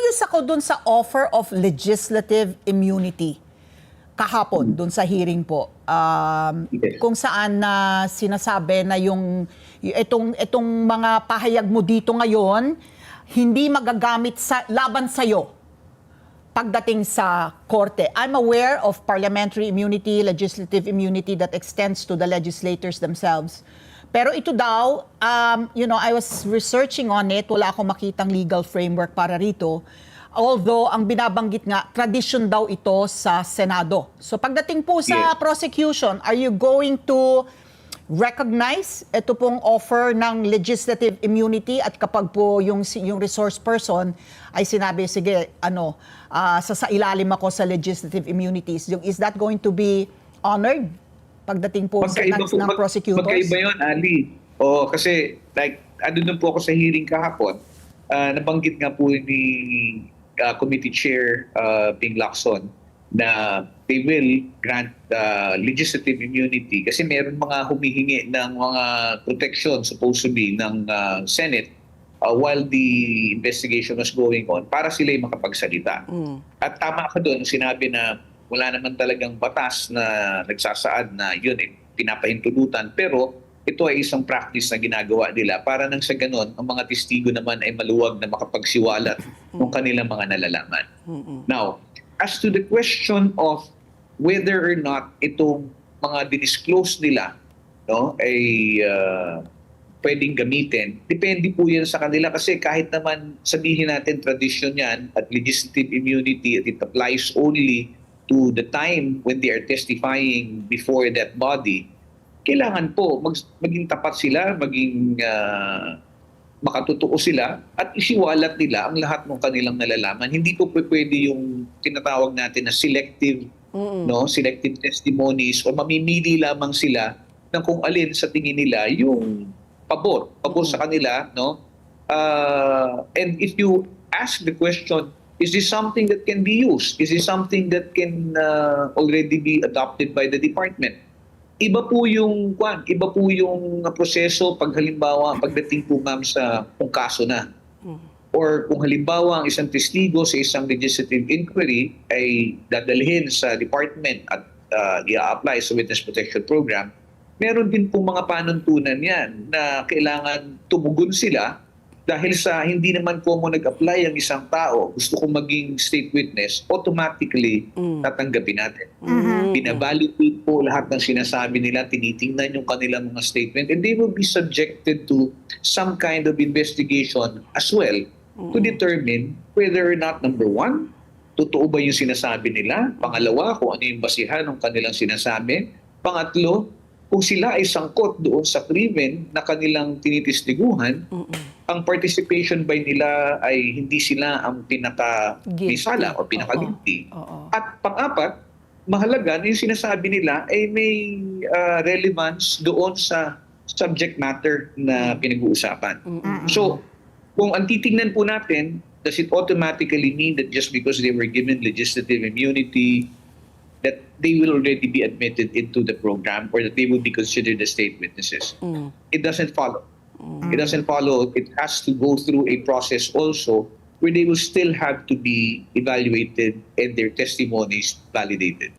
Curious ako dun sa offer of legislative immunity kahapon dun sa hearing po. Yes. Kung saan na sinasabi na itong mga pahayag mo dito ngayon hindi magagamit sa laban sa'yo pagdating sa korte. I'm aware of parliamentary immunity, legislative immunity that extends to the legislators themselves. Pero ito daw, I was researching on it, wala akong makitang legal framework para rito. Although, ang binabanggit nga, tradition daw ito sa Senado. So pagdating po sa prosecution, are you going to recognize ito pong offer ng legislative immunity at kapag po yung resource person ay sinabi, sige, sa ilalim ako sa legislative immunities, is that going to be honored pagdating po ng prosecutors? Magkaiba yun, Ali. O, kasi, andun po ako sa hearing kahapon, nabanggit nga po ni Committee Chair Ping Lacson na they will grant legislative immunity kasi meron mga humihingi ng mga protection supposedly ng Senate while the investigation was going on para sila ay makapagsalita. At tama ka doon, sinabi na wala naman talagang batas na nagsasaad na yun ay pinapahintulutan, pero ito ay isang practice na ginagawa nila para nang sa ganon, ang mga testigo naman ay maluwag na makapagsiwalat ng kanilang mga nalalaman. Now, as to the question of whether or not itong mga dinisclose nila ay pwedeng gamitin, depende po yan sa kanila kasi kahit naman sabihin natin tradition yan at legislative immunity at it applies only to the time when they are testifying before that body, kailangan po maging tapat sila, maging makatotoo sila at isiwalat nila ang lahat ng kanilang nalalaman. Hindi po pwede yung tinatawag natin na selective selective testimonies o mamimili lamang sila ng kung alin sa tingin nila yung pabor sa kanila, and if you ask the question, is this something that can be used? Is this something that can already be adopted by the department? Iba po yung proseso pag halimbawa pagdating po ma'am sa kung kaso na. Or kung halimbawa ang isang testigo sa isang legislative inquiry ay dadalhin sa department at i-apply sa witness protection program, meron din po mga panuntunan yan na kailangan tumugon sila dahil sa hindi naman po mo nag-apply ang isang tao, gusto kong maging state witness, automatically tatanggapin natin. Binavalidate po lahat ng sinasabi nila, tinitingnan yung kanilang mga statement, and they will be subjected to some kind of investigation as well to determine whether or not, number one, totoo ba yung sinasabi nila? Pangalawa, kung ano yung basihan ng kanilang sinasabi. Pangatlo, kung sila ay sangkot doon sa krimen na kanilang tinitistiguhan, ang participation by nila ay hindi sila ang pinaka-misala o pinaka-guilty. At pang-apat, mahalaga na yung sinasabi nila ay may relevance doon sa subject matter na pinag-uusapan. So, kung ang titingnan po natin, does it automatically mean that just because they were given legislative immunity, that they will already be admitted into the program or that they will be considered as state witnesses? It doesn't follow. It doesn't follow. It has to go through a process also where they will still have to be evaluated and their testimonies validated.